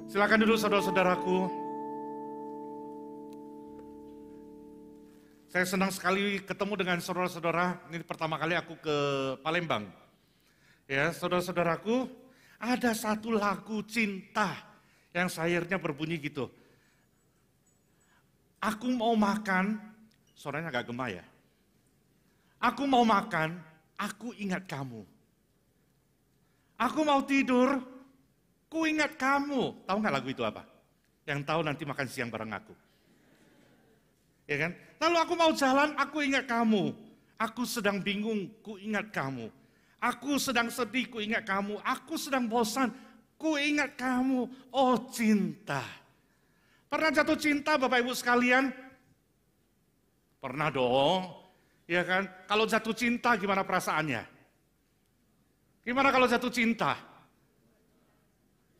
Silakan duduk saudara-saudaraku. Saya senang sekali ketemu dengan saudara-saudara. Ini pertama kali aku ke Palembang. Ya, saudara-saudaraku, ada satu lagu cinta yang syairnya berbunyi gitu. Aku mau makan, suaranya agak gema ya. Aku mau makan, aku ingat kamu. Aku mau tidur, ku ingat kamu. Tahu nggak lagu itu apa? Yang tahu nanti makan siang bareng aku. Ya kan? Lalu aku mau jalan, aku ingat kamu. Aku sedang bingung, ku ingat kamu. Aku sedang sedih, ku ingat kamu. Aku sedang bosan, ku ingat kamu. Oh cinta. Pernah jatuh cinta Bapak Ibu sekalian? Pernah dong. Ya kan? Kalau jatuh cinta gimana perasaannya? Gimana kalau jatuh cinta?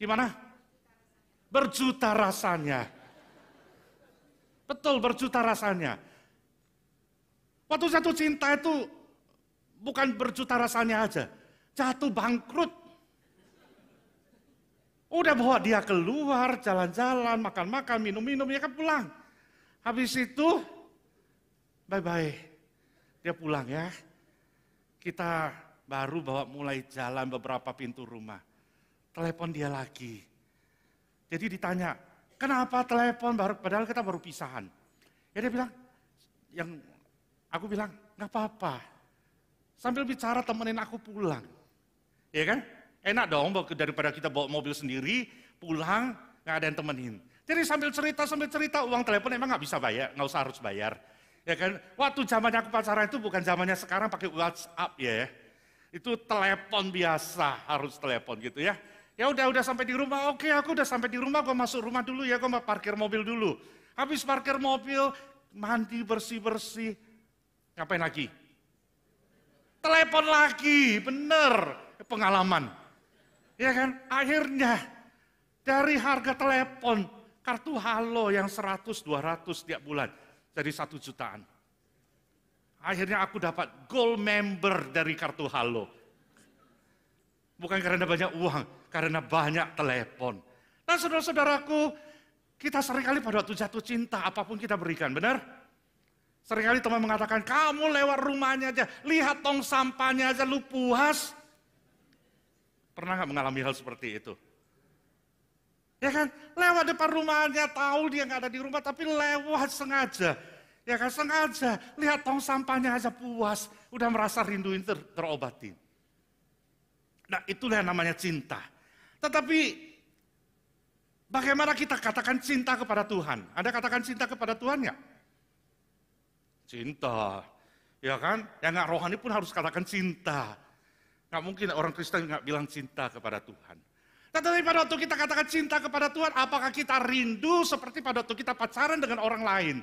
Gimana? Berjuta rasanya. Betul, berjuta rasanya. Waktu jatuh cinta itu bukan berjuta rasanya aja. Jatuh bangkrut. Udah bawa dia keluar, jalan-jalan, makan-makan, minum-minum, ya kan pulang. Habis itu, bye-bye. Dia pulang ya. Kita baru bawa mulai jalan beberapa pintu rumah. Telepon dia lagi. Jadi ditanya, kenapa telepon padahal kita baru pisahan. Ya dia bilang, aku bilang, nggak apa-apa. Sambil bicara temenin aku pulang. Ya kan? Enak dong daripada kita bawa mobil sendiri, pulang, nggak ada yang temenin. Jadi sambil cerita, uang telepon emang nggak bisa bayar, nggak usah harus bayar. Ya kan? Waktu zamannya aku pacaran itu bukan zamannya sekarang pakai WhatsApp ya. Itu telepon biasa, harus telepon gitu ya. Ya udah sampai di rumah, oke aku udah sampai di rumah, gue masuk rumah dulu ya, gue mau parkir mobil dulu. Habis parkir mobil, mandi bersih-bersih, ngapain lagi? Telepon lagi, bener, pengalaman. Ya kan, akhirnya dari harga telepon, kartu halo yang 100-200 tiap bulan, jadi 1 jutaan. Akhirnya aku dapat gold member dari kartu halo. Bukan karena banyak uang, karena banyak telepon. Nah saudara-saudaraku, kita seringkali pada waktu jatuh cinta, apapun kita berikan, benar? Seringkali teman mengatakan, kamu lewat rumahnya aja, lihat tong sampahnya aja, lu puas. Pernah nggak mengalami hal seperti itu? Ya kan, lewat depan rumahnya, tahu dia nggak ada di rumah, tapi lewat sengaja. Ya kan, sengaja, lihat tong sampahnya aja puas, udah merasa rinduin terobati. Nah itulah yang namanya cinta. Tetapi bagaimana kita katakan cinta kepada Tuhan? Anda katakan cinta kepada Tuhan nggak? Cinta, ya kan? Yang nggak rohani pun harus katakan cinta. Nggak mungkin orang Kristen nggak bilang cinta kepada Tuhan. Tetapi pada waktu kita katakan cinta kepada Tuhan, apakah kita rindu seperti pada waktu kita pacaran dengan orang lain?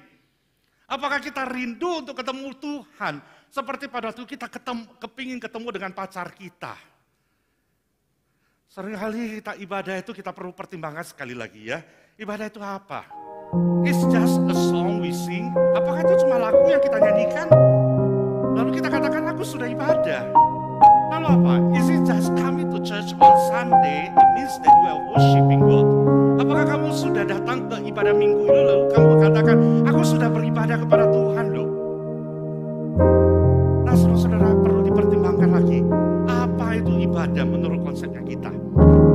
Apakah kita rindu untuk ketemu Tuhan seperti pada waktu kita kepingin ketemu dengan pacar kita? Seringkali kita ibadah itu kita perlu pertimbangkan sekali lagi ya. Ibadah itu apa? It's just a song we sing. Apakah itu cuma lagu yang kita nyanyikan? Lalu kita katakan aku sudah ibadah. Lalu apa? Is it just coming to church on Sunday? It means that you are worshiping God. Apakah kamu sudah datang ke ibadah minggu itu lalu kamu katakan aku sudah beribadah kepada Tuhan loh. Nah saudara-saudara perlu dipertimbangkan lagi. Apa itu ibadah menurut konsepnya kita?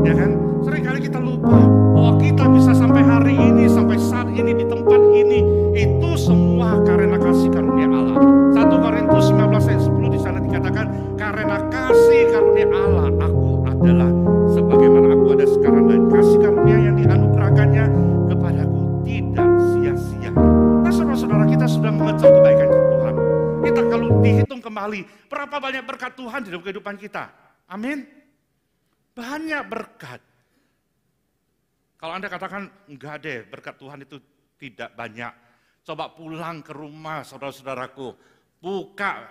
Ya kan? Seringkali kita lupa bahwa kita bisa sampai hari ini, sampai saat ini, di tempat ini, itu semua karena kasih karunia Allah. 1 Korintus 19 ayat 10 di sana dikatakan, karena kasih karunia Allah, aku adalah sebagaimana aku ada sekarang, dan kasih karunia yang dianugerahkannya kepadaku tidak sia-sia. Nah saudara-saudara, kita sudah mengejar kebaikan Tuhan. Kita kalau dihitung kembali, berapa banyak berkat Tuhan di dalam kehidupan kita? Amin. Banyak berkat. Kalau Anda katakan, enggak deh, berkat Tuhan itu tidak banyak. Coba pulang ke rumah saudara-saudaraku, buka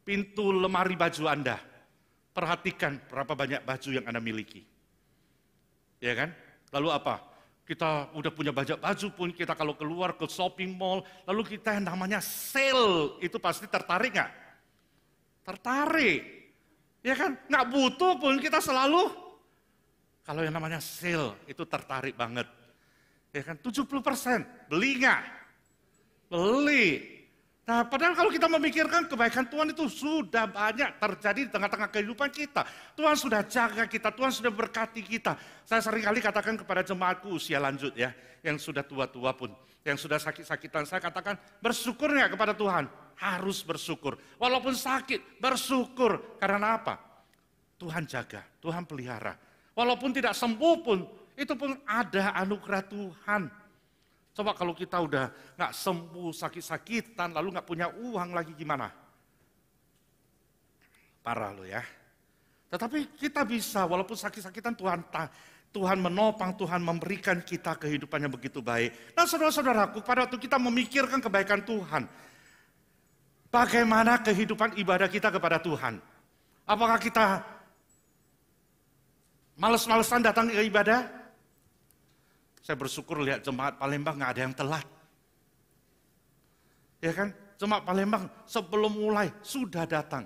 pintu lemari baju Anda. Perhatikan berapa banyak baju yang Anda miliki. Ya kan? Lalu apa? Kita udah punya banyak baju pun, kita kalau keluar ke shopping mall, lalu kita yang namanya sale, itu pasti tertarik nggak? Tertarik. Ya kan? Nggak butuh pun kita selalu Kalau yang namanya sale itu tertarik banget. Ya kan, 70%, beli nggak? Beli. Nah, padahal kalau kita memikirkan kebaikan Tuhan itu sudah banyak terjadi di tengah-tengah kehidupan kita. Tuhan sudah jaga kita, Tuhan sudah berkati kita. Saya seringkali katakan kepada jemaatku usia lanjut ya, yang sudah tua-tua pun, yang sudah sakit-sakitan, saya katakan bersyukur nggak kepada Tuhan? Harus bersyukur. Walaupun sakit, bersyukur. Karena apa? Tuhan jaga, Tuhan pelihara. Walaupun tidak sembuh pun, itu pun ada anugerah Tuhan. Coba kalau kita udah nggak sembuh, sakit-sakitan, lalu nggak punya uang lagi gimana? Parah loh ya. Tetapi kita bisa, walaupun sakit-sakitan Tuhan menopang, Tuhan memberikan kita kehidupan yang begitu baik. Nah saudara-saudaraku, pada waktu kita memikirkan kebaikan Tuhan, bagaimana kehidupan ibadah kita kepada Tuhan? Apakah kita males-malesan datang ke ibadah? Saya bersyukur lihat jemaat Palembang nggak ada yang telat. Ya kan? Jemaat Palembang sebelum mulai sudah datang.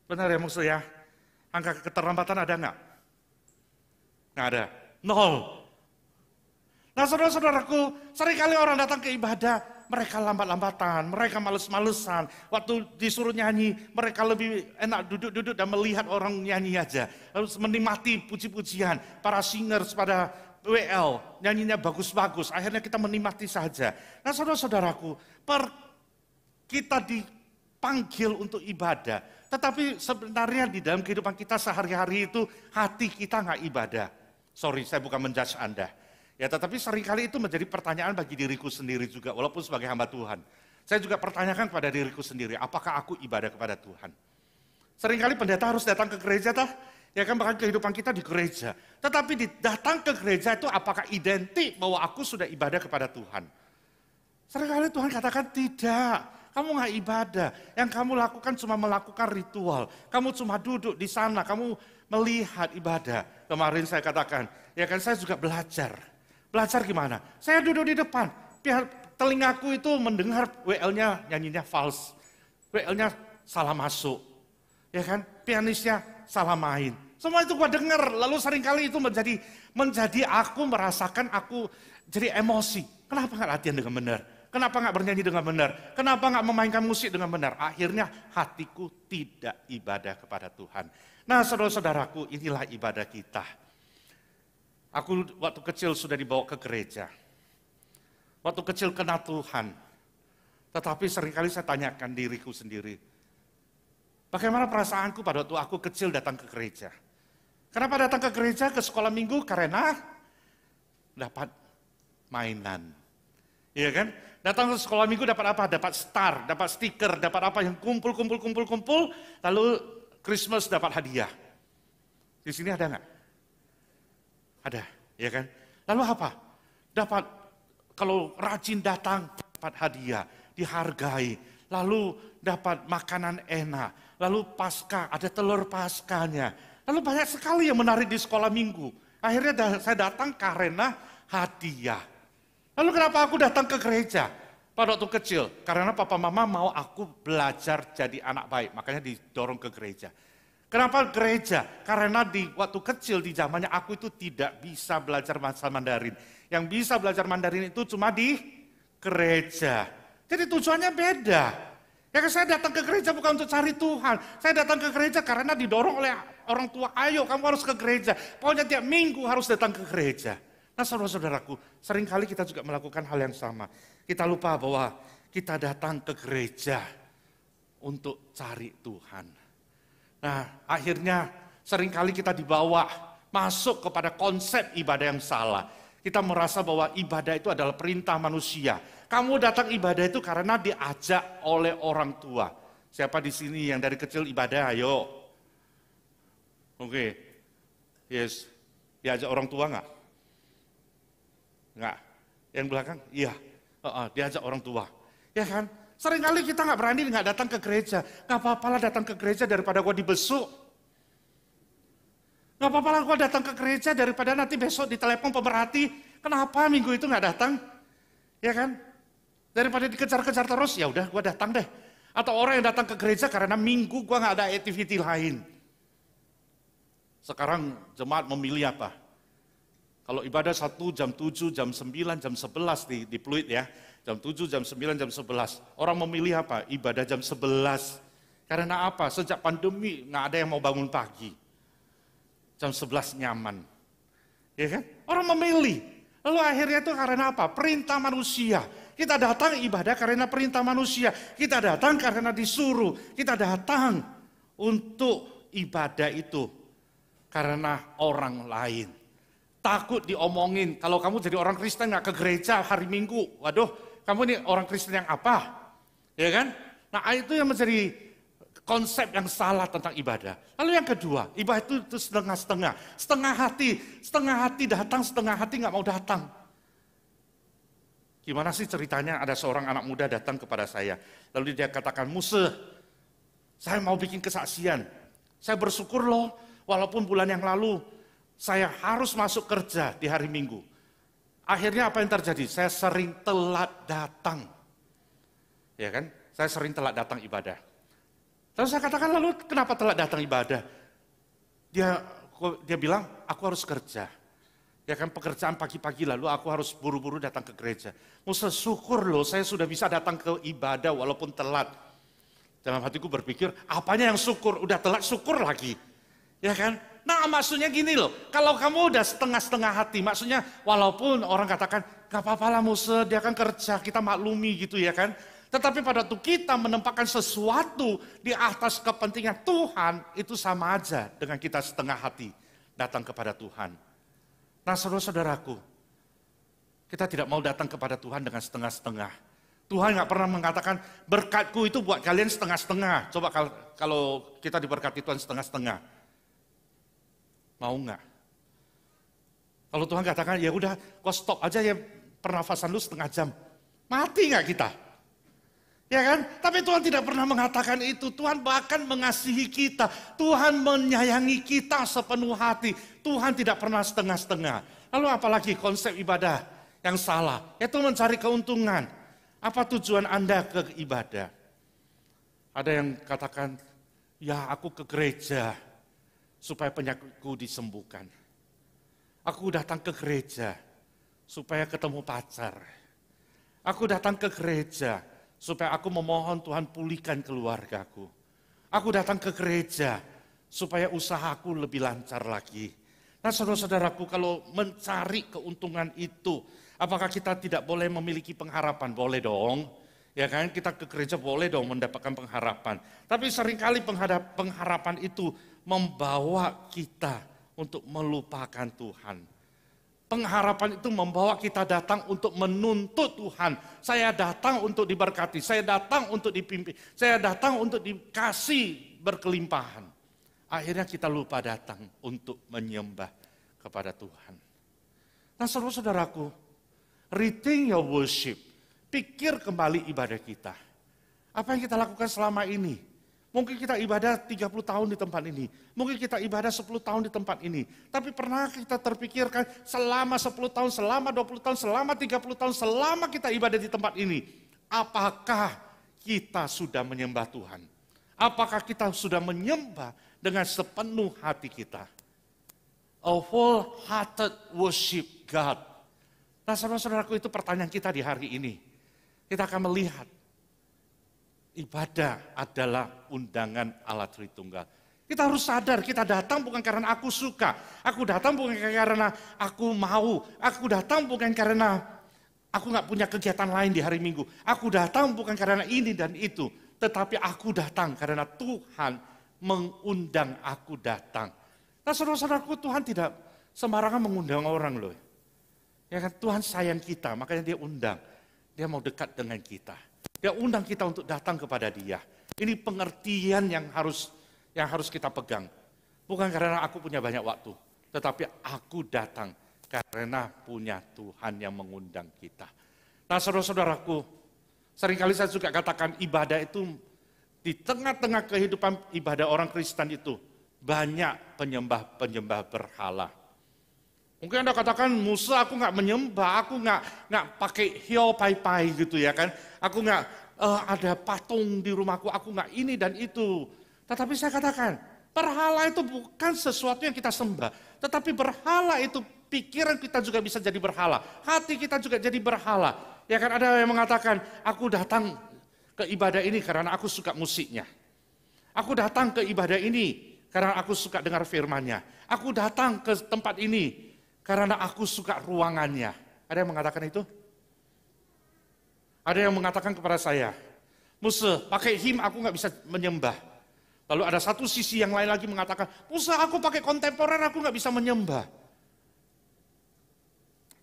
Benar ya maksud ya? Angka keterlambatan ada nggak? Nggak ada. 0. Nah saudara-saudaraku, seringkali orang datang ke ibadah, mereka lambat-lambatan, mereka males-malesan. Waktu disuruh nyanyi, mereka lebih enak duduk-duduk dan melihat orang nyanyi aja. Lalu menikmati puji-pujian, para singers pada WL, nyanyinya bagus-bagus, akhirnya kita menikmati saja. Nah saudara-saudaraku, kita dipanggil untuk ibadah, tetapi sebenarnya di dalam kehidupan kita sehari-hari itu, hati kita nggak ibadah. Sorry, saya bukan menjudge Anda. Ya, tetapi seringkali itu menjadi pertanyaan bagi diriku sendiri juga, walaupun sebagai hamba Tuhan. Saya juga pertanyakan kepada diriku sendiri, apakah aku ibadah kepada Tuhan? Seringkali pendeta harus datang ke gereja, ya kan, bahkan kehidupan kita di gereja. Tetapi datang ke gereja itu apakah identik bahwa aku sudah ibadah kepada Tuhan? Seringkali Tuhan katakan tidak, kamu nggak ibadah. Yang kamu lakukan cuma melakukan ritual. Kamu cuma duduk di sana, kamu melihat ibadah. Kemarin saya katakan, ya kan saya juga belajar. Belajar gimana? Saya duduk di depan, telingaku itu mendengar WL-nya nyanyinya fals. WL-nya salah masuk. Ya kan? Pianisnya salah main. Semua itu gua dengar. Lalu seringkali itu menjadi aku merasakan aku jadi emosi. Kenapa nggak latihan dengan benar? Kenapa nggak bernyanyi dengan benar? Kenapa nggak memainkan musik dengan benar? Akhirnya hatiku tidak ibadah kepada Tuhan. Nah saudara-saudaraku, inilah ibadah kita. Aku waktu kecil sudah dibawa ke gereja. Waktu kecil kenal Tuhan. Tetapi seringkali saya tanyakan diriku sendiri. Bagaimana perasaanku pada waktu aku kecil datang ke gereja? Kenapa datang ke gereja, ke sekolah minggu? Karena dapat mainan. Iya kan? Datang ke sekolah minggu dapat apa? Dapat star, dapat stiker, dapat apa yang kumpul, lalu Christmas dapat hadiah. Di sini ada nggak? Ada, ya kan? Lalu apa? Dapat, kalau rajin datang, dapat hadiah, dihargai, lalu dapat makanan enak, lalu Paskah, ada telur Paskahnya. Lalu banyak sekali yang menarik di sekolah minggu. Akhirnya saya datang karena hadiah. Lalu kenapa aku datang ke gereja pada waktu kecil? Karena papa mama mau aku belajar jadi anak baik, makanya didorong ke gereja. Kenapa gereja? Karena di waktu kecil di zamannya aku itu tidak bisa belajar bahasa Mandarin. Yang bisa belajar Mandarin itu cuma di gereja. Jadi tujuannya beda. Ya kan, saya datang ke gereja bukan untuk cari Tuhan. Saya datang ke gereja karena didorong oleh orang tua. Ayo kamu harus ke gereja. Pokoknya tiap minggu harus datang ke gereja. Nah saudara-saudaraku, seringkali kita juga melakukan hal yang sama. Kita lupa bahwa kita datang ke gereja untuk cari Tuhan. Nah akhirnya seringkali kita dibawa masuk kepada konsep ibadah yang salah. Kita merasa bahwa ibadah itu adalah perintah manusia. Kamu datang ibadah itu karena diajak oleh orang tua. Siapa di sini yang dari kecil ibadah? Ayo. Oke. Yes. Diajak orang tua enggak? Enggak. Yang belakang? Iya. Diajak orang tua. Ya kan? Seringkali kita enggak berani enggak datang ke gereja. Enggak apa-apalah datang ke gereja daripada gua dibesuk. Enggak apa-apalah gua datang ke gereja daripada nanti besok ditelepon pemerhati. Kenapa minggu itu enggak datang? Ya kan? Daripada dikejar-kejar terus, ya udah gua datang deh. Atau orang yang datang ke gereja karena minggu gua nggak ada activity lain. Sekarang jemaat memilih apa? Kalau ibadah 1 jam 7, jam 9, jam 11 di Pluit ya. Jam 7, jam 9, jam 11. Orang memilih apa? Ibadah jam 11. Karena apa? Sejak pandemi nggak ada yang mau bangun pagi. Jam 11 nyaman. Ya kan? Orang memilih. Lalu akhirnya itu karena apa? Perintah manusia. Kita datang ibadah karena perintah manusia. Kita datang karena disuruh. Kita datang untuk ibadah itu karena orang lain. Takut diomongin. Kalau kamu jadi orang Kristen nggak ke gereja hari Minggu. Waduh, kamu ini orang Kristen yang apa? Ya kan? Nah itu yang menjadi konsep yang salah tentang ibadah. Lalu yang kedua, ibadah itu setengah-setengah. Setengah hati datang, setengah hati nggak mau datang. Gimana sih ceritanya? Ada seorang anak muda datang kepada saya. Lalu dia katakan, Muse, saya mau bikin kesaksian. Saya bersyukur loh, walaupun bulan yang lalu saya harus masuk kerja di hari Minggu. Akhirnya apa yang terjadi? Saya sering telat datang. Ya kan? Saya sering telat datang ibadah. Lalu saya katakan, lalu kenapa telat datang ibadah? Dia bilang, aku harus kerja. Ya kan pekerjaan pagi-pagi lalu aku harus buru-buru datang ke gereja. Musa syukur loh saya sudah bisa datang ke ibadah walaupun telat. Dalam hatiku berpikir, apanya yang syukur? Udah telat syukur lagi. Ya kan? Nah maksudnya gini loh, kalau kamu udah setengah-setengah hati, maksudnya walaupun orang katakan, gak apa-apa lah Musa, dia kan kerja, kita maklumi gitu ya kan. Tetapi pada waktu kita menempatkan sesuatu di atas kepentingan Tuhan, itu sama aja dengan kita setengah hati datang kepada Tuhan. Nah saudara-saudaraku, kita tidak mau datang kepada Tuhan dengan setengah-setengah. Tuhan gak pernah mengatakan berkatku itu buat kalian setengah-setengah. Coba kalau kita diberkati Tuhan setengah-setengah, mau gak? Kalau Tuhan katakan ya udah kau stop aja ya pernafasan lu setengah jam, mati gak kita? Ya kan? Tapi Tuhan tidak pernah mengatakan itu. Tuhan bahkan mengasihi kita. Tuhan menyayangi kita sepenuh hati. Tuhan tidak pernah setengah-setengah. Lalu apalagi konsep ibadah yang salah. Itu mencari keuntungan. Apa tujuan Anda ke ibadah? Ada yang katakan, ya aku ke gereja supaya penyakitku disembuhkan. Aku datang ke gereja supaya ketemu pacar. Aku datang ke gereja supaya aku memohon Tuhan pulihkan keluargaku. Aku datang ke gereja supaya usahaku lebih lancar lagi. Nah saudara-saudaraku kalau mencari keuntungan itu, apakah kita tidak boleh memiliki pengharapan? Boleh dong. Ya kan kita ke gereja boleh dong mendapatkan pengharapan. Tapi seringkali pengharapan itu membawa kita untuk melupakan Tuhan. Pengharapan itu membawa kita datang untuk menuntut Tuhan. Saya datang untuk diberkati, saya datang untuk dipimpin, saya datang untuk dikasih berkelimpahan. Akhirnya kita lupa datang untuk menyembah kepada Tuhan. Nah saudara-saudaraku, rethink your worship. Pikir kembali ibadah kita. Apa yang kita lakukan selama ini? Mungkin kita ibadah 30 tahun di tempat ini. Mungkin kita ibadah 10 tahun di tempat ini. Tapi pernah kita terpikirkan selama 10 tahun, selama 20 tahun, selama 30 tahun, selama kita ibadah di tempat ini. Apakah kita sudah menyembah Tuhan? Apakah kita sudah menyembah dengan sepenuh hati kita? A wholehearted worship God. Nah saudara-saudaraku itu pertanyaan kita di hari ini. Kita akan melihat. Ibadah adalah undangan Allah Tritunggal. Kita harus sadar, kita datang bukan karena aku suka. Aku datang bukan karena aku mau. Aku datang bukan karena aku gak punya kegiatan lain di hari Minggu. Aku datang bukan karena ini dan itu. Tetapi aku datang karena Tuhan mengundang aku datang. Nah saudara-saudaraku, Tuhan tidak sembarangan mengundang orang loh. Ya kan, Tuhan sayang kita, makanya dia undang. Dia mau dekat dengan kita. Dia undang kita untuk datang kepada Dia. Ini pengertian yang harus kita pegang. Bukan karena aku punya banyak waktu, tetapi aku datang karena punya Tuhan yang mengundang kita. Nah saudara-saudaraku, seringkali saya juga katakan ibadah itu di tengah-tengah kehidupan ibadah orang Kristen itu banyak penyembah-penyembah berhala. Mungkin Anda katakan, Musa aku nggak menyembah, aku nggak pakai hio pai-pai gitu ya kan. Aku nggak ada patung di rumahku, aku nggak ini dan itu. Tetapi saya katakan, berhala itu bukan sesuatu yang kita sembah. Tetapi berhala itu Pikiran kita juga bisa jadi berhala. Hati kita juga jadi berhala. Ya kan ada yang mengatakan, aku datang ke ibadah ini karena aku suka musiknya. Aku datang ke ibadah ini karena aku suka dengar firman-Nya. Aku datang ke tempat ini karena aku suka ruangannya. Ada yang mengatakan itu? Ada yang mengatakan kepada saya, Musa, pakai him aku nggak bisa menyembah. Lalu ada satu sisi yang lain lagi mengatakan, Musa aku pakai kontemporer aku nggak bisa menyembah.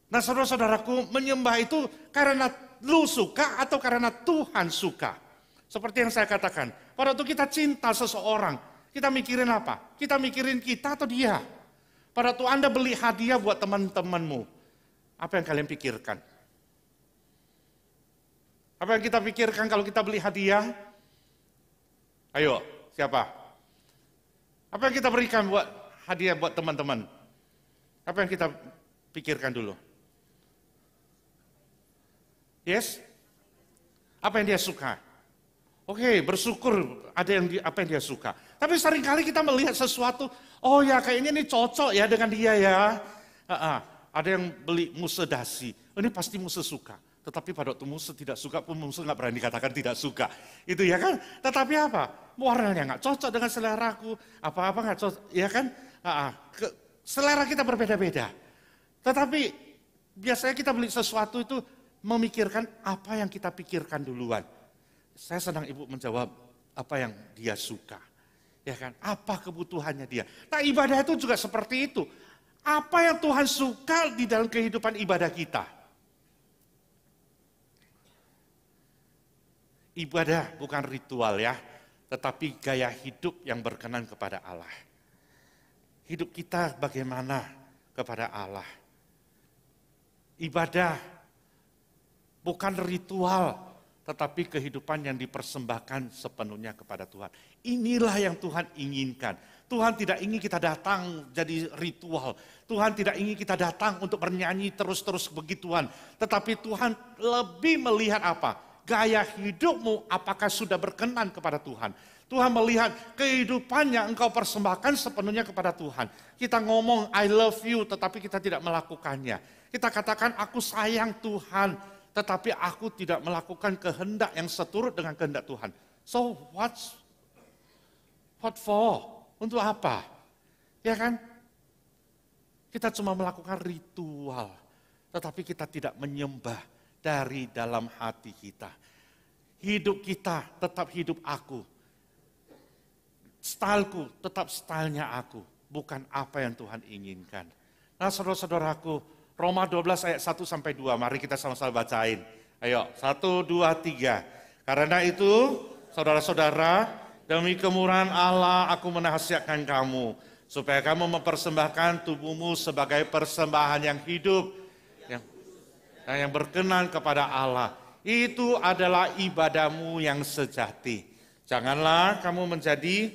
Nah saudara-saudaraku, menyembah itu karena lu suka atau karena Tuhan suka. Seperti yang saya katakan, pada waktu kita cinta seseorang, kita mikirin apa? Kita mikirin kita atau dia? Pada waktu Anda beli hadiah buat teman-temanmu, apa yang kalian pikirkan? Apa yang kita pikirkan kalau kita beli hadiah? Ayo, siapa? Apa yang kita berikan buat hadiah buat teman-teman? Apa yang kita pikirkan dulu? Yes? Apa yang dia suka? Oke, bersyukur ada apa yang dia suka. Tapi seringkali kita melihat sesuatu, oh ya kayaknya ini cocok ya dengan dia ya. Ada yang beli Musa dasi, ini pasti Musa suka. Tetapi pada waktu Musa tidak suka pun Musa nggak berani katakan tidak suka. Itu ya kan? Tetapi apa? Warnanya nggak cocok dengan seleraku, apa-apa nggak cocok, ya kan? Selera kita berbeda-beda. Tetapi biasanya kita beli sesuatu itu memikirkan apa yang kita pikirkan duluan. Saya senang ibu menjawab apa yang dia suka. Ya kan? Apa kebutuhannya dia. Nah ibadah itu juga seperti itu. Apa yang Tuhan suka di dalam kehidupan ibadah kita. Ibadah bukan ritual ya, tetapi gaya hidup yang berkenan kepada Allah. Hidup kita bagaimana kepada Allah. Ibadah bukan ritual, tetapi kehidupan yang dipersembahkan sepenuhnya kepada Tuhan. Inilah yang Tuhan inginkan. Tuhan tidak ingin kita datang jadi ritual. Tuhan tidak ingin kita datang untuk bernyanyi terus-terus begituan. Tetapi Tuhan lebih melihat apa? Gaya hidupmu apakah sudah berkenan kepada Tuhan. Tuhan melihat kehidupan yang engkau persembahkan sepenuhnya kepada Tuhan. Kita ngomong I love you tetapi kita tidak melakukannya. Kita katakan aku sayang Tuhan. Tetapi aku tidak melakukan kehendak yang seturut dengan kehendak Tuhan. So what for? Untuk apa? Ya kan? Kita cuma melakukan ritual. Tetapi kita tidak menyembah dari dalam hati kita. Hidup kita tetap hidup aku. Styleku tetap stylenya aku. Bukan apa yang Tuhan inginkan. Nah saudara-saudaraku, Roma 12 ayat 1 sampai 2, mari kita sama-sama bacain. Ayo, 1, 2, 3. Karena itu, saudara-saudara, demi kemurahan Allah aku menasihatkan kamu, supaya kamu mempersembahkan tubuhmu sebagai persembahan yang hidup, yang berkenan kepada Allah. Itu adalah ibadahmu yang sejati. Janganlah kamu menjadi,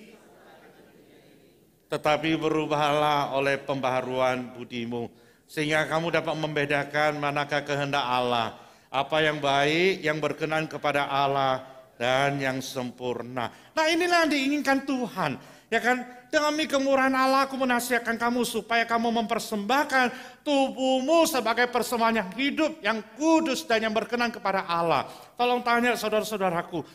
tetapi berubahlah oleh pembaharuan budimu, sehingga kamu dapat membedakan manakah kehendak Allah, apa yang baik, yang berkenan kepada Allah, dan yang sempurna. Nah inilah yang diinginkan Tuhan. Ya kan, demi kemurahan Allah aku menasihatkan kamu supaya kamu mempersembahkan tubuhmu sebagai persembahan yang hidup, yang kudus dan yang berkenan kepada Allah. Tolong tanya saudara-saudaraku,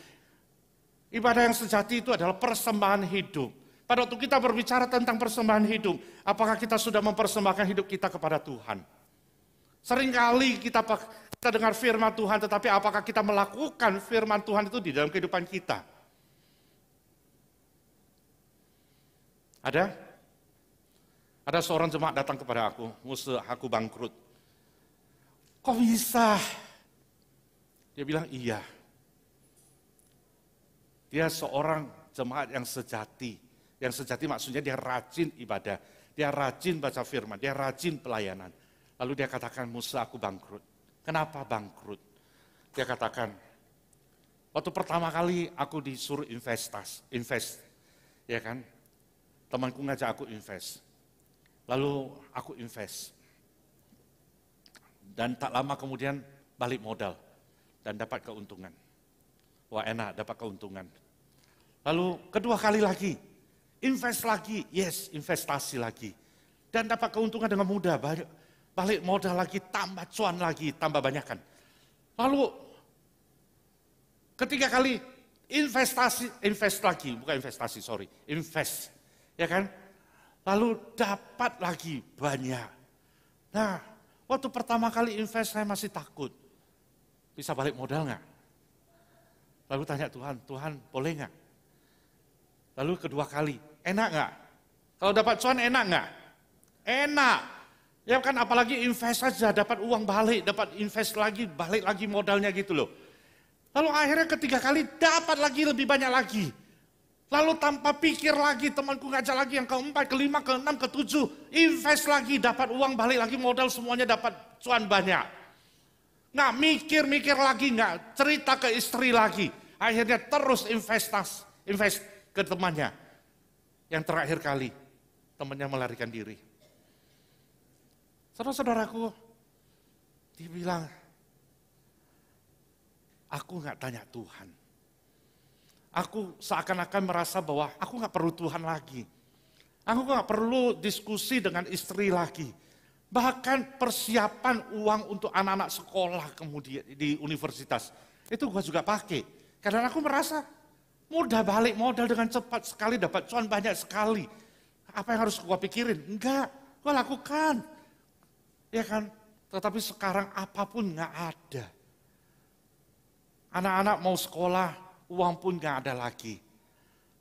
ibadah yang sejati itu adalah persembahan hidup. Pada waktu kita berbicara tentang persembahan hidup, apakah kita sudah mempersembahkan hidup kita kepada Tuhan? Seringkali kita dengar firman Tuhan, tetapi apakah kita melakukan firman Tuhan itu di dalam kehidupan kita? Ada? Ada seorang jemaat datang kepada aku, Musa, aku bangkrut. Kok bisa? Dia bilang iya. Dia seorang jemaat yang sejati. Yang sejati maksudnya dia rajin ibadah, dia rajin baca firman, dia rajin pelayanan. Lalu dia katakan, Musa aku bangkrut. Kenapa bangkrut? Dia katakan, waktu pertama kali aku disuruh invest, ya kan? Temanku ngajak aku invest. Lalu aku invest. Dan tak lama kemudian balik modal dan dapat keuntungan. Wah enak, dapat keuntungan. Lalu kedua kali lagi, invest lagi, yes investasi lagi. Dan dapat keuntungan dengan mudah, banyak. balik modal lagi, tambah cuan lagi, tambah banyak kan. Lalu ketiga kali invest ya kan. Lalu dapat lagi banyak. Nah, waktu pertama kali invest saya masih takut. Bisa balik modal nggak? Lalu tanya Tuhan boleh nggak? Lalu kedua kali, enak nggak? Kalau dapat cuan enak nggak? Enak. Ya kan apalagi invest saja, dapat uang balik, dapat invest lagi, balik lagi modalnya gitu loh. Lalu akhirnya ketiga kali dapat lagi lebih banyak lagi. Lalu tanpa pikir lagi, temanku ngajak lagi yang keempat, kelima, keenam, ketujuh. Invest lagi, dapat uang, balik lagi modal, semuanya dapat cuan banyak. Nggak mikir-mikir lagi, nggak cerita ke istri lagi. Akhirnya terus invest ke temannya. Yang terakhir kali, temannya melarikan diri. Saudara-saudaraku, dia bilang, aku nggak tanya Tuhan. Aku seakan-akan merasa bahwa aku nggak perlu Tuhan lagi. Aku nggak perlu diskusi dengan istri lagi. Bahkan persiapan uang untuk anak-anak sekolah kemudian di universitas. Itu gue juga pakai. Karena aku merasa mudah balik modal dengan cepat sekali, dapat cuan banyak sekali. Apa yang harus gue pikirin? Enggak, gue lakukan. Ya kan? Tetapi sekarang apapun nggak ada. Anak-anak mau sekolah, uang pun gak ada lagi.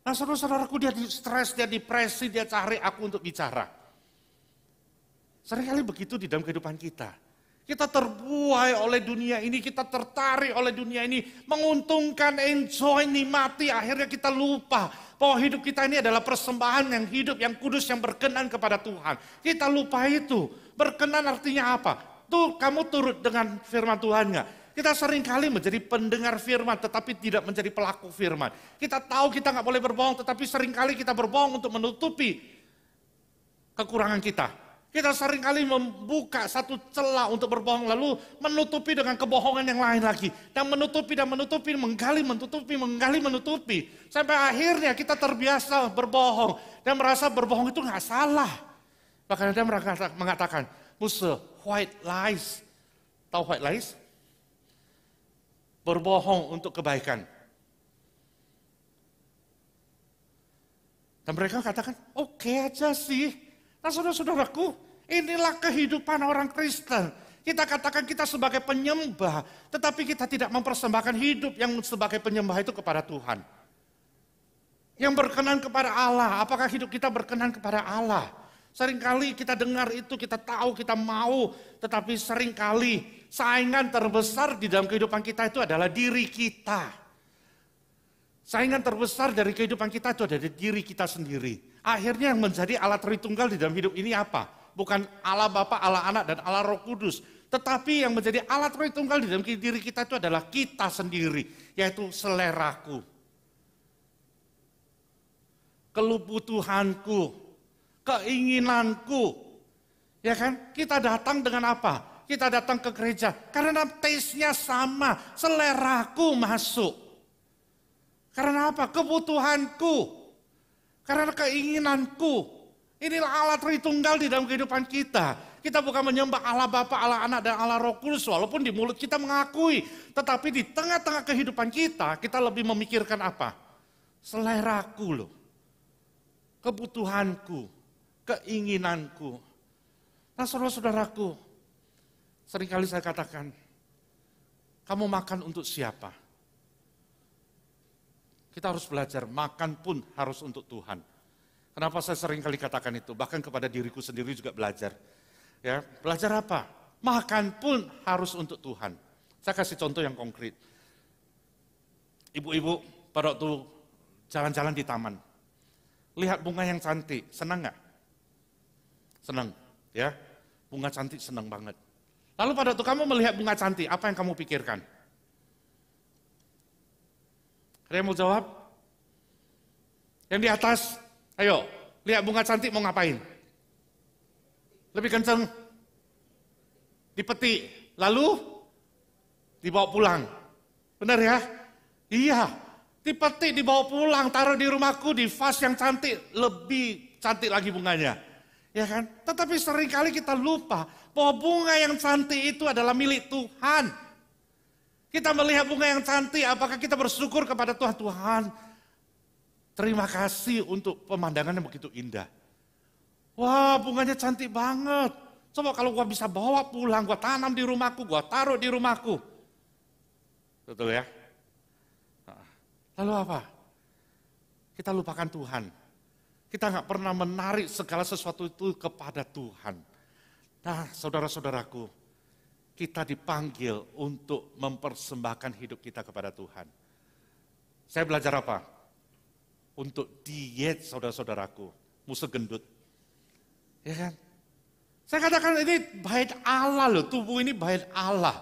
Nah saudara-saudaraku dia stres, dia depresi, dia cari aku untuk bicara. Seringkali begitu di dalam kehidupan kita. Kita terbuai oleh dunia ini, kita tertarik oleh dunia ini. Menguntungkan, enjoy, nikmati, akhirnya kita lupa. Bahwa hidup kita ini adalah persembahan yang hidup, yang kudus, yang berkenan kepada Tuhan. Kita lupa itu. Berkenan artinya apa? Tuh kamu turut dengan firman Tuhan gak? Kita seringkali menjadi pendengar firman tetapi tidak menjadi pelaku firman. Kita tahu kita nggak boleh berbohong tetapi seringkali kita berbohong untuk menutupi kekurangan kita. Kita seringkali membuka satu celah untuk berbohong lalu menutupi dengan kebohongan yang lain lagi. Dan menutupi, menggali, menutupi. Sampai akhirnya kita terbiasa berbohong dan merasa berbohong itu nggak salah. Bahkan ada mengatakan, white lies. Tahu white lies? Berbohong untuk kebaikan. Dan mereka katakan, oke aja sih. Nah saudara-saudaraku, inilah kehidupan orang Kristen. Kita katakan kita sebagai penyembah, tetapi kita tidak mempersembahkan hidup yang sebagai penyembah itu kepada Tuhan. Yang berkenan kepada Allah, apakah hidup kita berkenan kepada Allah? Seringkali kita dengar itu, kita tahu, kita mau, tetapi seringkali saingan terbesar di dalam kehidupan kita itu adalah diri kita. Saingan terbesar dari kehidupan kita itu adalah diri kita sendiri. Akhirnya yang menjadi alat Tritunggal di dalam hidup ini apa? Bukan Allah Bapa, Allah Anak, dan Allah Roh Kudus. Tetapi yang menjadi alat Tritunggal di dalam diri kita itu adalah kita sendiri, yaitu seleraku. Kebutuhanku. Keinginanku, ya kan? Kita datang dengan apa? Kita datang ke gereja karena taste-nya sama, seleraku masuk. Karena apa? Kebutuhanku, karena keinginanku. Inilah alat Tritunggal di dalam kehidupan kita. Kita bukan menyembah Allah Bapa, Allah Anak, dan Allah Roh Kudus, walaupun di mulut kita mengakui. Tetapi di tengah-tengah kehidupan kita, kita lebih memikirkan apa? Seleraku loh, kebutuhanku. Keinginanku. Nah saudara-saudaraku, seringkali saya katakan, kamu makan untuk siapa? Kita harus belajar, makan pun harus untuk Tuhan. Kenapa saya seringkali katakan itu? Bahkan kepada diriku sendiri juga belajar. Ya, belajar apa? Makan pun harus untuk Tuhan. Saya kasih contoh yang konkret. Ibu-ibu pada waktu jalan-jalan di taman, lihat bunga yang cantik, senang nggak? Senang, ya. Bunga cantik senang banget. Lalu pada waktu kamu melihat bunga cantik, apa yang kamu pikirkan? Ada yang mau jawab? Yang di atas, ayo, lihat bunga cantik mau ngapain? Lebih kenceng? Dipetik, lalu dibawa pulang. Benar ya? Iya, dipetik, dibawa pulang, taruh di rumahku, di vas yang cantik, lebih cantik lagi bunganya. Ya kan? Tetapi seringkali kita lupa bahwa bunga yang cantik itu adalah milik Tuhan. Kita melihat bunga yang cantik, apakah kita bersyukur kepada Tuhan? Tuhan, terima kasih untuk pemandangan yang begitu indah. Wah, bunganya cantik banget. Coba kalau gua bisa bawa pulang, gua tanam di rumahku, gua taruh di rumahku. Betul ya? Lalu apa? Kita lupakan Tuhan. Kita nggak pernah menarik segala sesuatu itu kepada Tuhan. Nah, saudara-saudaraku, kita dipanggil untuk mempersembahkan hidup kita kepada Tuhan. Saya belajar apa? Untuk diet, saudara-saudaraku, musuh gendut. Ya kan? Saya katakan ini bait Allah loh, tubuh ini bait Allah.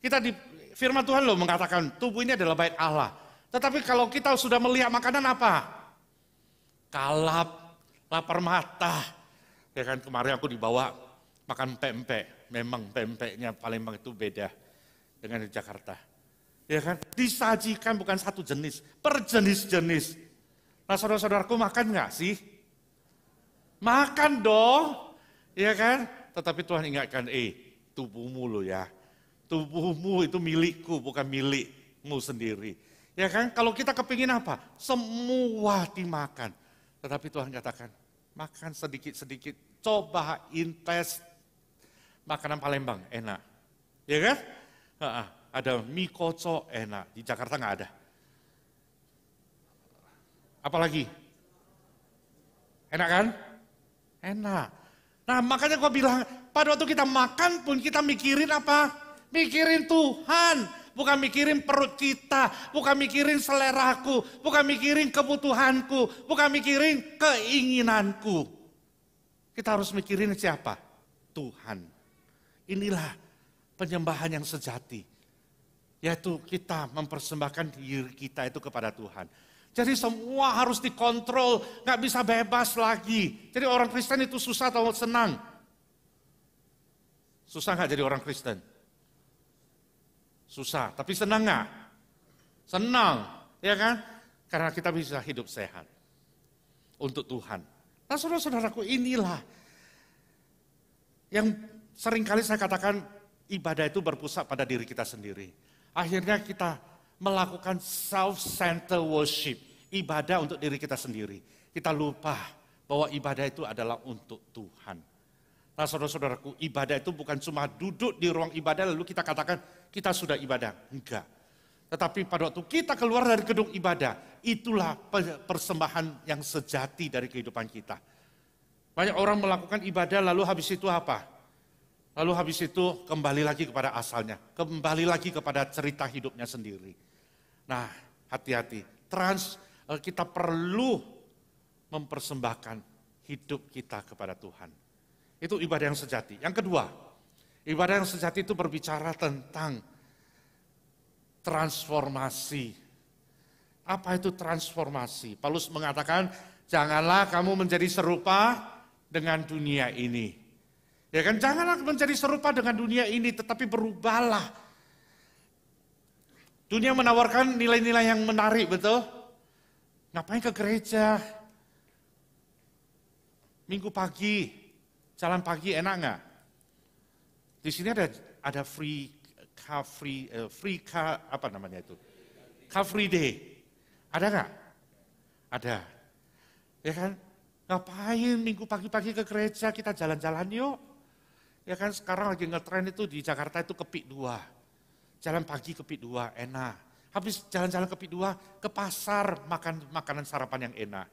Kita di firman Tuhan loh mengatakan tubuh ini adalah bait Allah. Tetapi kalau kita sudah melihat makanan apa? Kalap, lapar mata. Ya kan, kemarin aku dibawa makan pempek. Memang pempeknya Palembang itu beda dengan di Jakarta. Ya kan, disajikan bukan satu jenis, berjenis-jenis. Nah, saudara-saudaraku makan nggak sih? Makan dong. Ya kan? Tetapi Tuhan ingatkan, tubuhmu lo ya. Tubuhmu itu milikku, bukan milikmu sendiri. Ya kan? Kalau kita kepingin apa? Semua dimakan. Tetapi Tuhan katakan, makan sedikit-sedikit, cobain tes makanan Palembang, enak. Ya kan? Ada mie kocok, enak. Di Jakarta nggak ada. Apalagi? Enak kan? Enak. Nah, makanya gua bilang, pada waktu kita makan pun kita mikirin apa? Mikirin Tuhan. Bukan mikirin perut kita, bukan mikirin seleraku, bukan mikirin kebutuhanku, bukan mikirin keinginanku. Kita harus mikirin siapa? Tuhan. Inilah penyembahan yang sejati. Yaitu kita mempersembahkan diri kita itu kepada Tuhan. Jadi semua harus dikontrol, gak bisa bebas lagi. Jadi orang Kristen itu susah atau senang? Susah gak jadi orang Kristen? Susah, tapi senang gak? Senang, ya kan? Karena kita bisa hidup sehat untuk Tuhan. Nah, saudara-saudaraku, inilah yang seringkali saya katakan ibadah itu berpusat pada diri kita sendiri. Akhirnya kita melakukan self-centered worship, ibadah untuk diri kita sendiri. Kita lupa bahwa ibadah itu adalah untuk Tuhan. Nah, saudara-saudaraku, ibadah itu bukan cuma duduk di ruang ibadah lalu kita katakan kita sudah ibadah. Enggak. Tetapi pada waktu kita keluar dari gedung ibadah, itulah persembahan yang sejati dari kehidupan kita. Banyak orang melakukan ibadah lalu habis itu apa? Lalu habis itu kembali lagi kepada asalnya. Kembali lagi kepada cerita hidupnya sendiri. Nah, hati-hati. Kita perlu mempersembahkan hidup kita kepada Tuhan. Itu ibadah yang sejati. Yang kedua, ibadah yang sejati itu berbicara tentang transformasi. Apa itu transformasi? Paulus mengatakan, janganlah kamu menjadi serupa dengan dunia ini. Ya kan, janganlah menjadi serupa dengan dunia ini, tetapi berubahlah. Dunia menawarkan nilai-nilai yang menarik, betul? Ngapain ke gereja? Minggu pagi, jalan pagi enak nggak? Di sini ada free car, apa namanya itu? Car free day. Ada nggak? Ada. Ya kan? Ngapain minggu pagi-pagi ke gereja, kita jalan-jalan yuk. Ya kan, sekarang lagi ngetren itu di Jakarta itu ke Pik 2. Jalan pagi ke Pik 2, enak. Habis jalan-jalan ke Pik 2, ke pasar makan makanan sarapan yang enak.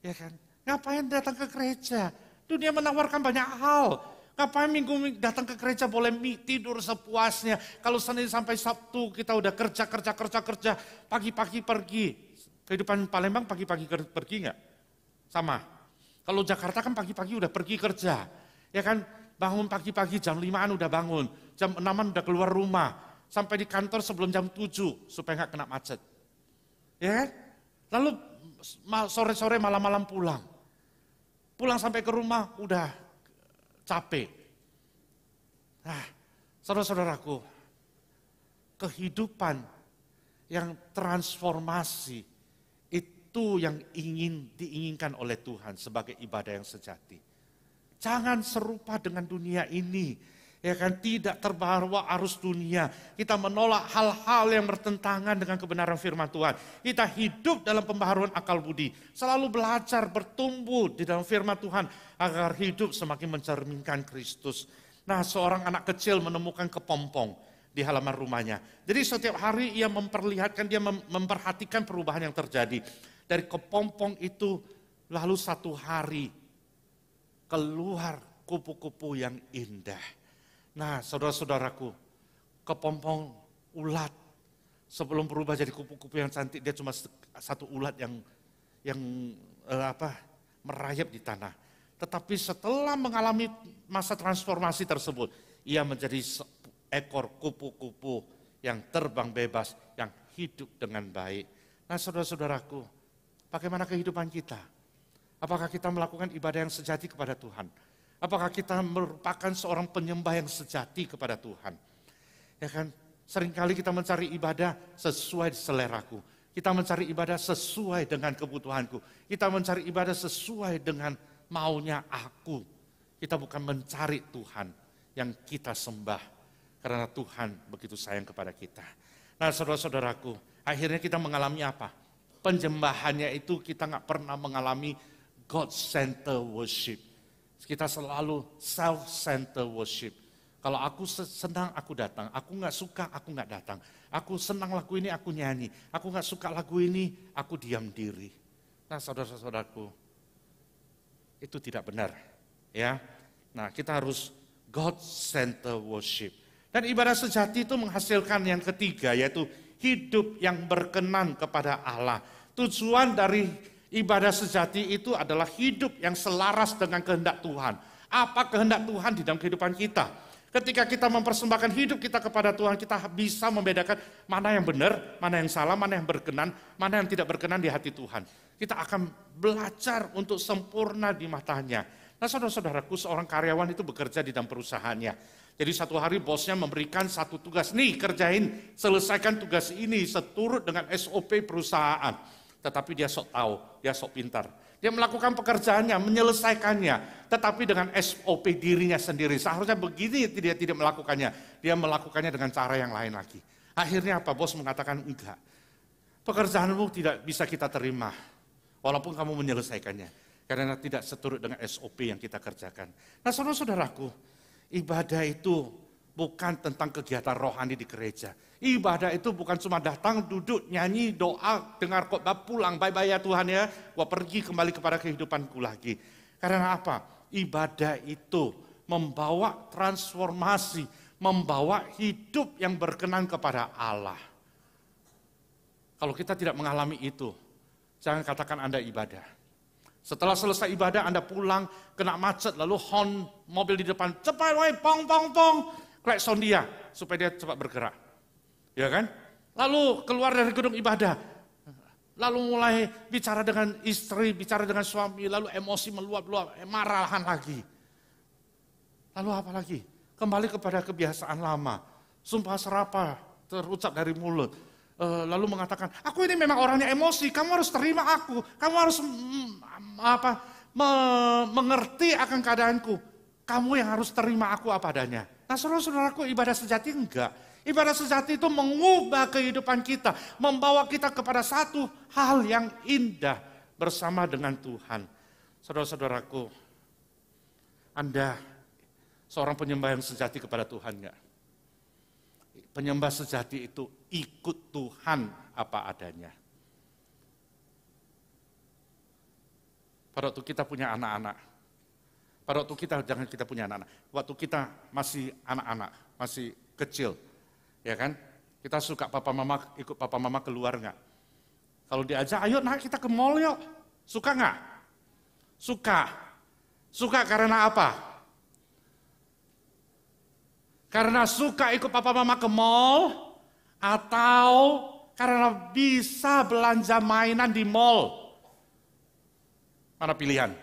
Ya kan? Ngapain datang ke gereja? Dunia menawarkan banyak hal. Ngapain minggu datang ke gereja boleh tidur sepuasnya. Kalau Senin sampai Sabtu kita udah kerja. Pagi-pagi pergi. Kehidupan Palembang pagi-pagi pergi nggak? Sama. Kalau Jakarta kan pagi-pagi udah pergi kerja. Ya kan, bangun pagi-pagi jam 5-an udah bangun. Jam 6-an udah keluar rumah. Sampai di kantor sebelum jam 7 supaya nggak kena macet. Ya kan? Lalu sore-sore malam-malam pulang. Pulang sampai ke rumah udah capek. Nah, saudara-saudaraku, kehidupan yang transformasi itu yang diinginkan oleh Tuhan sebagai ibadah yang sejati. Jangan serupa dengan dunia ini. Ya kan, tidak terbawa arus dunia. Kita menolak hal-hal yang bertentangan dengan kebenaran firman Tuhan. Kita hidup dalam pembaharuan akal budi. Selalu belajar, bertumbuh di dalam firman Tuhan. Agar hidup semakin mencerminkan Kristus. Nah, seorang anak kecil menemukan kepompong di halaman rumahnya. Jadi setiap hari ia memperlihatkan, dia memperhatikan perubahan yang terjadi. Dari kepompong itu, lalu satu hari keluar kupu-kupu yang indah. Nah, saudara-saudaraku, kepompong ulat sebelum berubah jadi kupu-kupu yang cantik, dia cuma satu ulat yang merayap di tanah. Tetapi setelah mengalami masa transformasi tersebut, ia menjadi seekor kupu-kupu yang terbang bebas, yang hidup dengan baik. Nah, saudara-saudaraku, bagaimana kehidupan kita? Apakah kita melakukan ibadah yang sejati kepada Tuhan? Apakah kita merupakan seorang penyembah yang sejati kepada Tuhan? Ya kan, seringkali kita mencari ibadah sesuai seleraku. Kita mencari ibadah sesuai dengan kebutuhanku. Kita mencari ibadah sesuai dengan maunya aku. Kita bukan mencari Tuhan yang kita sembah. Karena Tuhan begitu sayang kepada kita. Nah, saudara-saudaraku, akhirnya kita mengalami apa? Penyembahannya itu kita nggak pernah mengalami God-centered worship. Kita selalu self-centered worship. Kalau aku senang, aku datang. Aku nggak suka, aku nggak datang. Aku senang lagu ini, aku nyanyi. Aku nggak suka lagu ini, aku diam diri. Nah, saudara-saudaraku, itu tidak benar. Ya, nah kita harus God-centered worship. Dan ibadah sejati itu menghasilkan yang ketiga, yaitu hidup yang berkenan kepada Allah. Tujuan dari ibadah sejati itu adalah hidup yang selaras dengan kehendak Tuhan. Apa kehendak Tuhan di dalam kehidupan kita? Ketika kita mempersembahkan hidup kita kepada Tuhan, kita bisa membedakan mana yang benar, mana yang salah, mana yang berkenan, mana yang tidak berkenan di hati Tuhan. Kita akan belajar untuk sempurna di matanya. Nah, saudara-saudaraku, seorang karyawan itu bekerja di dalam perusahaannya. Jadi satu hari bosnya memberikan satu tugas, nih kerjain, selesaikan tugas ini seturut dengan SOP perusahaan. Tetapi dia sok tahu, dia sok pintar. Dia melakukan pekerjaannya, menyelesaikannya. Tetapi dengan SOP dirinya sendiri. Seharusnya begini dia tidak melakukannya. Dia melakukannya dengan cara yang lain lagi. Akhirnya apa? Bos mengatakan enggak. Pekerjaanmu tidak bisa kita terima. Walaupun kamu menyelesaikannya. Karena tidak seturut dengan SOP yang kita kerjakan. Nah, saudara-saudaraku, ibadah itu bukan tentang kegiatan rohani di gereja. Ibadah itu bukan cuma datang, duduk, nyanyi, doa, dengar khotbah, pulang. Bye-bye ya Tuhan ya, gua pergi kembali kepada kehidupanku lagi. Karena apa? Ibadah itu membawa transformasi, membawa hidup yang berkenan kepada Allah. Kalau kita tidak mengalami itu, jangan katakan Anda ibadah. Setelah selesai ibadah Anda pulang, kena macet, lalu horn mobil di depan, cepat woi, pong, pong, pong. Klakson dia, supaya dia cepat bergerak. Ya kan? Lalu keluar dari gedung ibadah. Lalu mulai bicara dengan istri, bicara dengan suami, lalu emosi meluap-luap, marahan lagi. Lalu apa lagi? Kembali kepada kebiasaan lama. Sumpah serapah terucap dari mulut. Lalu mengatakan, aku ini memang orangnya emosi, kamu harus terima aku. Kamu harus mengerti akan keadaanku. Kamu yang harus terima aku apa adanya. Nah, saudara-saudaraku, ibadah sejati enggak. Ibadah sejati itu mengubah kehidupan kita, membawa kita kepada satu hal yang indah bersama dengan Tuhan. Saudara-saudaraku, Anda seorang penyembah yang sejati kepada Tuhan enggak? Penyembah sejati itu ikut Tuhan apa adanya. Pada waktu kita punya anak-anak, pada waktu kita punya anak-anak, waktu kita masih anak-anak, masih kecil, ya kan? Kita suka ikut papa mama keluar nggak? Kalau diajak, ayo nak kita ke mall yuk. Suka nggak? Suka. Suka karena apa? Karena suka ikut papa mama ke mall, atau karena bisa belanja mainan di mall? Mana pilihan?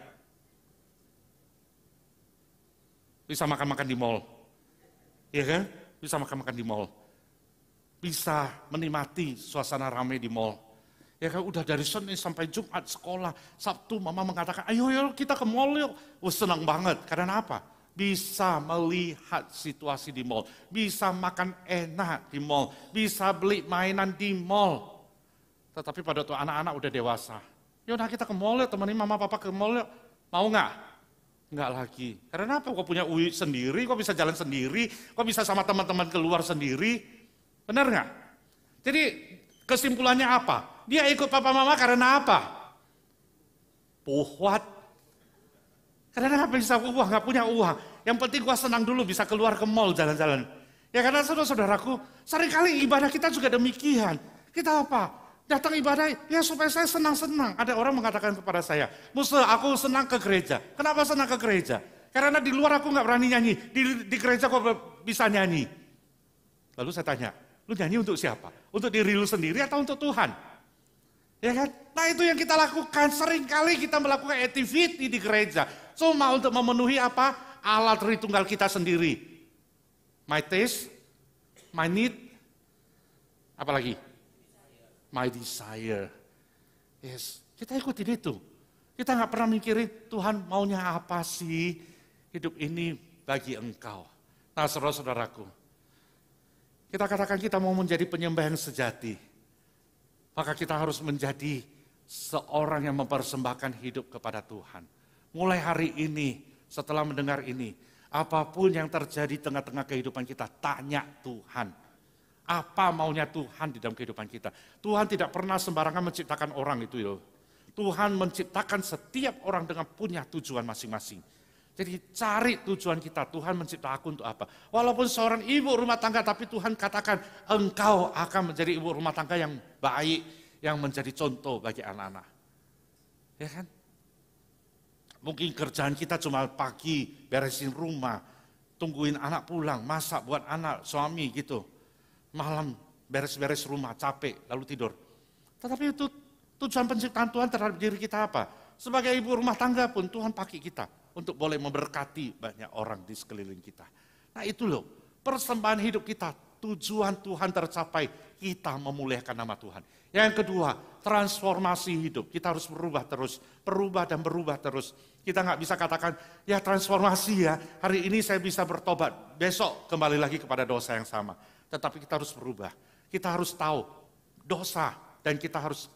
Bisa makan-makan di mall. Iya kan? Bisa makan-makan di mall. Bisa menikmati suasana ramai di mall. Ya kan udah dari Senin sampai Jumat sekolah, Sabtu mama mengatakan, ayo kita ke mall yuk. Senang banget, karena apa? Bisa melihat situasi di mall, bisa makan enak di mall, bisa beli mainan di mall. Tetapi pada waktu anak-anak udah dewasa, yaudah kita ke mall yuk, temenin mama papa ke mall yuk. Mau nggak? Nggak lagi. Karena apa? Kok punya UI sendiri, kok bisa jalan sendiri, kok bisa sama teman-teman keluar sendiri. Benar nggak? Jadi kesimpulannya apa? Dia ikut papa mama karena apa? Puhwat. Karena nggak bisa uang, nggak punya uang. Yang penting gua senang dulu bisa keluar ke mall jalan-jalan. Ya karena saudara-saudaraku, seringkali ibadah kita juga demikian. Kita apa? Datang ibadah ya supaya saya senang-senang. Ada orang mengatakan kepada saya, Musa aku senang ke gereja. Kenapa senang ke gereja? Karena di luar aku nggak berani nyanyi. Di gereja kok bisa nyanyi. Lalu saya tanya, lu nyanyi untuk siapa? Untuk diri lu sendiri atau untuk Tuhan? Ya kan? Nah itu yang kita lakukan. Seringkali kita melakukan activity di gereja. Cuma untuk memenuhi apa? Alat Tritunggal kita sendiri. My taste, my need, apa lagi? My desire. Yes, kita ikutin itu. Kita nggak pernah mikirin Tuhan maunya apa sih hidup ini bagi engkau. Nah saudara-saudaraku, kita katakan kita mau menjadi penyembah yang sejati. Maka kita harus menjadi seorang yang mempersembahkan hidup kepada Tuhan. Mulai hari ini, setelah mendengar ini, apapun yang terjadi tengah-tengah kehidupan kita, tanya Tuhan. Apa maunya Tuhan di dalam kehidupan kita? Tuhan tidak pernah sembarangan menciptakan orang itu. Tuhan menciptakan setiap orang dengan punya tujuan masing-masing. Jadi cari tujuan kita, Tuhan mencipta aku untuk apa? Walaupun seorang ibu rumah tangga, tapi Tuhan katakan engkau akan menjadi ibu rumah tangga yang baik, yang menjadi contoh bagi anak-anak. Ya kan? Mungkin kerjaan kita cuma pagi, beresin rumah, tungguin anak pulang, masak buat anak, suami gitu. Malam beres-beres rumah, capek, lalu tidur. Tetapi itu tujuan penciptaan Tuhan terhadap diri kita apa? Sebagai ibu rumah tangga pun Tuhan pakai kita untuk boleh memberkati banyak orang di sekeliling kita. Nah itu loh, persembahan hidup kita, tujuan Tuhan tercapai, kita memuliakan nama Tuhan. Yang kedua, transformasi hidup. Kita harus berubah terus, berubah dan berubah terus. Kita nggak bisa katakan, ya transformasi ya, hari ini saya bisa bertobat, besok kembali lagi kepada dosa yang sama. Tetapi kita harus berubah, kita harus tahu dosa dan kita harus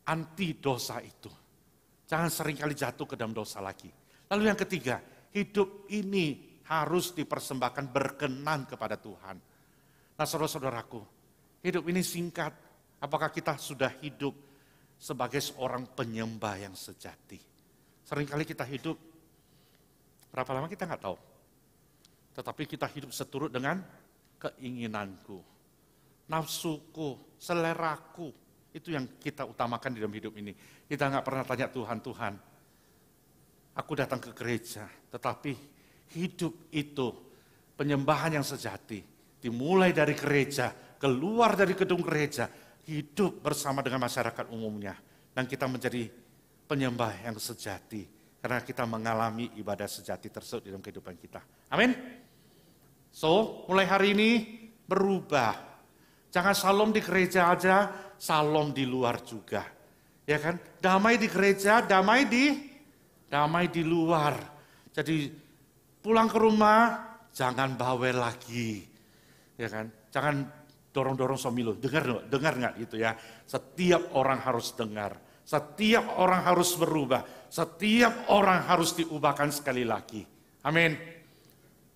anti dosa itu. Jangan seringkali jatuh ke dalam dosa lagi. Lalu yang ketiga, hidup ini harus dipersembahkan berkenan kepada Tuhan. Nah saudara-saudaraku, hidup ini singkat. Apakah kita sudah hidup sebagai seorang penyembah yang sejati? Seringkali kita hidup, berapa lama kita nggak tahu. Tetapi kita hidup seturut dengan keinginanku, nafsuku, seleraku. Itu yang kita utamakan di dalam hidup ini. Kita nggak pernah tanya Tuhan, Tuhan, aku datang ke gereja, tetapi hidup itu penyembahan yang sejati. Dimulai dari gereja, keluar dari gedung gereja, hidup bersama dengan masyarakat umumnya. Dan kita menjadi penyembah yang sejati. Karena kita mengalami ibadah sejati tersebut di dalam kehidupan kita. Amin. So, mulai hari ini berubah. Jangan salom di gereja aja, salom di luar juga. Ya kan? Damai di gereja, damai di luar. Jadi pulang ke rumah jangan bawel lagi. Ya kan? Jangan dorong-dorong suami dengar nggak gitu ya. Setiap orang harus dengar. Setiap orang harus berubah. Setiap orang harus diubahkan sekali lagi. Amin.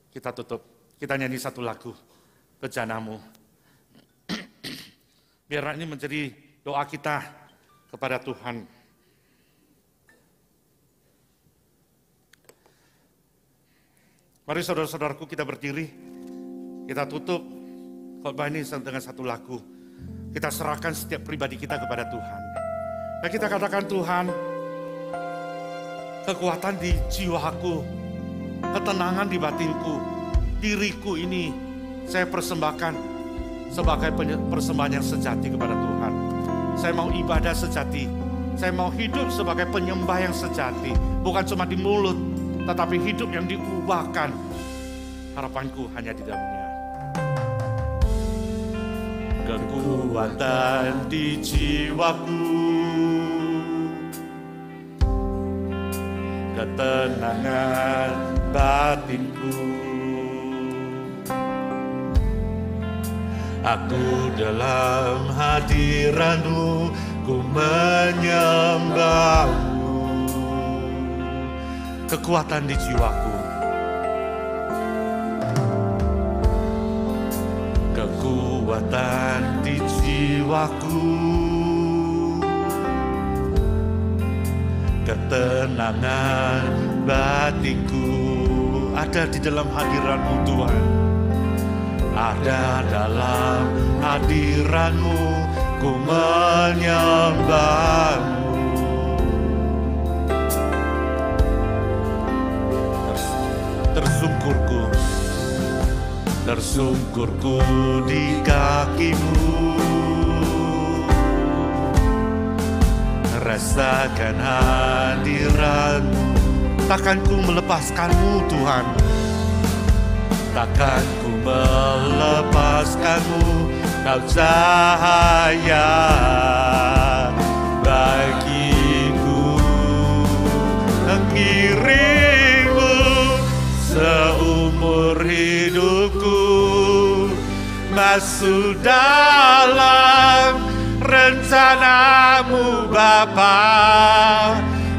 Kita tutup. Kita nyanyi satu lagu. Bejanamu. Biar ini menjadi doa kita kepada Tuhan. Mari saudara-saudaraku kita berdiri. Kita tutup khotbah ini dengan satu lagu. Kita serahkan setiap pribadi kita kepada Tuhan. Dan kita katakan, Tuhan, kekuatan di jiwaku, ketenangan di batinku, diriku ini saya persembahkan sebagai persembahan yang sejati kepada Tuhan. Saya mau ibadah sejati. Saya mau hidup sebagai penyembah yang sejati. Bukan cuma di mulut, tetapi hidup yang diubahkan. Harapanku hanya di dalamnya. kekuatan di jiwaku, ketenangan batinku. Aku dalam hadirat-Mu, ku menyembah-Mu. Kekuatan di jiwaku, kekuatan di jiwaku, ketenangan batinku. Ada di dalam hadirat-Mu Tuhan, ada dalam hadirat-Mu, ku menyembah-Mu. Tersungkurku di kaki-Mu, rasakan hadirat-Mu. Takkan ku melepaskan-Mu Tuhan, takkan ku melepaskan-Mu. Kau cahaya bagiku, mengiringmu seumur hidupku, masuk dalam rencana-Mu Bapa.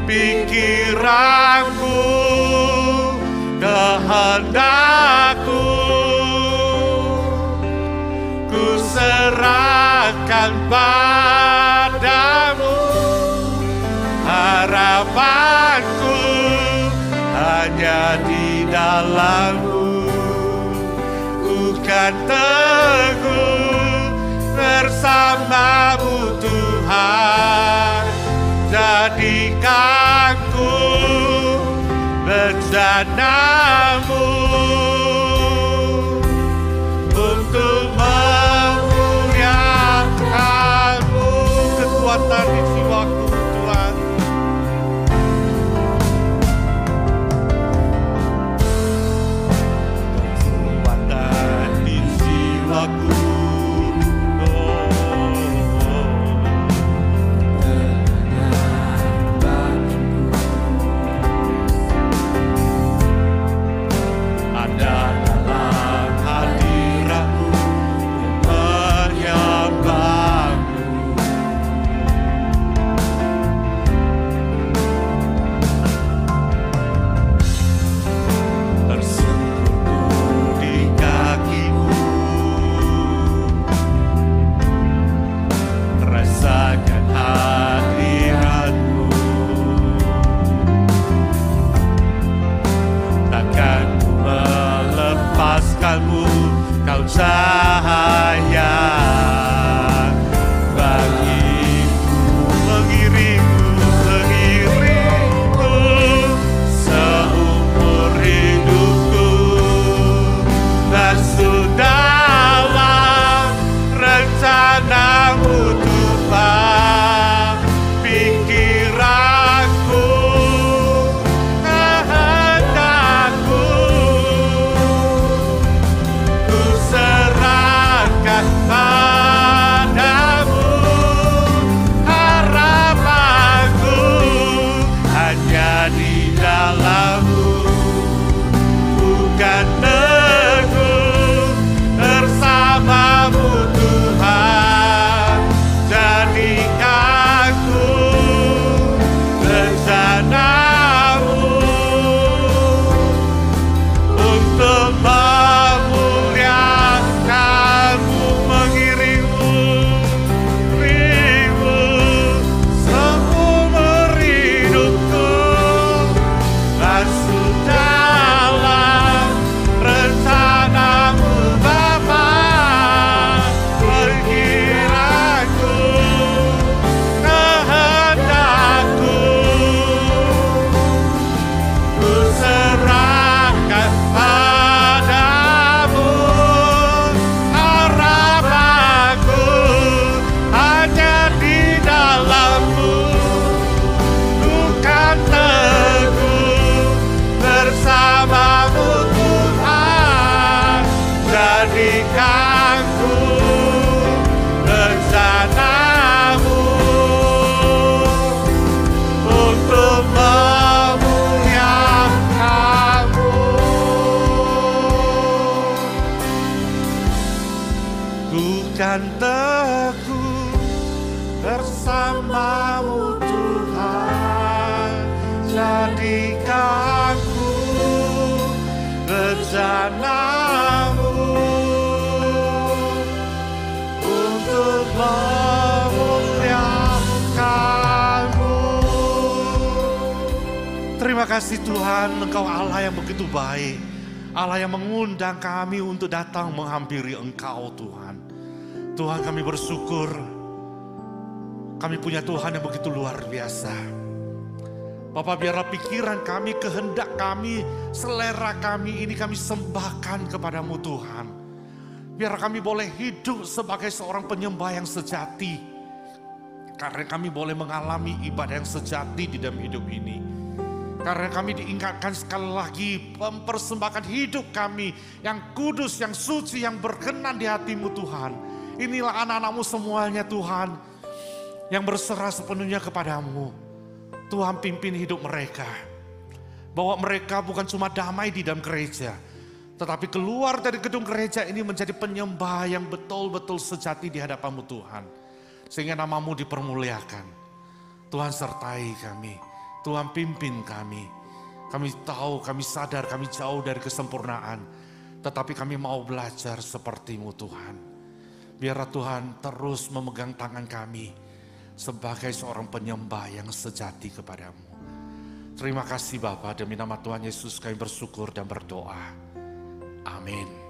Pikiranku, kehendakku, ku serahkan padamu. Harapanku hanya di dalam-Mu, ku kan teguh bersama-Mu Tuhan. Jadikanku bencana-Mu untuk memuliakan-Mu. Kekuatan di jiwaku Tuhan, kekuatan di jiwaku. Kau cahaya bagiku, mengiringku seumur hidupku, masuk dalam rencana-Mu Tuhan. Pikiranku, kehendakku, serahkan padamu. Harapanku hanya di dalam-Mu, bukan teguh bersama-Mu Tuhan. Jadikanku bencana-Mu untuk memuliakan-Mu, mengiringmu seumur hidupku, masuk dalam rencana-Mu Bapa. Pikiranku, kehendakku, ku serahkan padamu. Harapanku hanya di dalam-Mu, bukan teguh bersama-Mu Tuhan. Jadikanku rencanamu untuk memuliakanmu. Ku kan teguh bersamamu Tuhan, jadikan ku rencanamu untuk memuliakanmu. Terima kasih Tuhan, Engkau Allah yang begitu baik, Allah yang mengundang kami untuk datang menghampiri Engkau Tuhan. Tuhan, kami bersyukur kami punya Tuhan yang begitu luar biasa. Bapak, biarlah pikiran kami, kehendak kami, selera kami ini kami sembahkan kepadamu Tuhan. Biar kami boleh hidup sebagai seorang penyembah yang sejati. Karena kami boleh mengalami ibadah yang sejati di dalam hidup ini. Karena kami diingatkan sekali lagi mempersembahkan hidup kami yang kudus, yang suci, yang berkenan di hatimu Tuhan. Inilah anak-anakmu semuanya Tuhan, yang berserah sepenuhnya kepadamu. Tuhan, pimpin hidup mereka. Bahwa mereka bukan cuma damai di dalam gereja, tetapi keluar dari gedung gereja ini menjadi penyembah yang betul-betul sejati di hadapanmu Tuhan. Sehingga namamu dipermuliakan. Tuhan sertai kami. Tuhan pimpin kami. Kami tahu, kami sadar, kami jauh dari kesempurnaan. Tetapi kami mau belajar sepertimu Tuhan. Biarlah Tuhan terus memegang tangan kami sebagai seorang penyembah yang sejati kepadamu. Terima kasih Bapa, demi nama Tuhan Yesus kami bersyukur dan berdoa. Amin.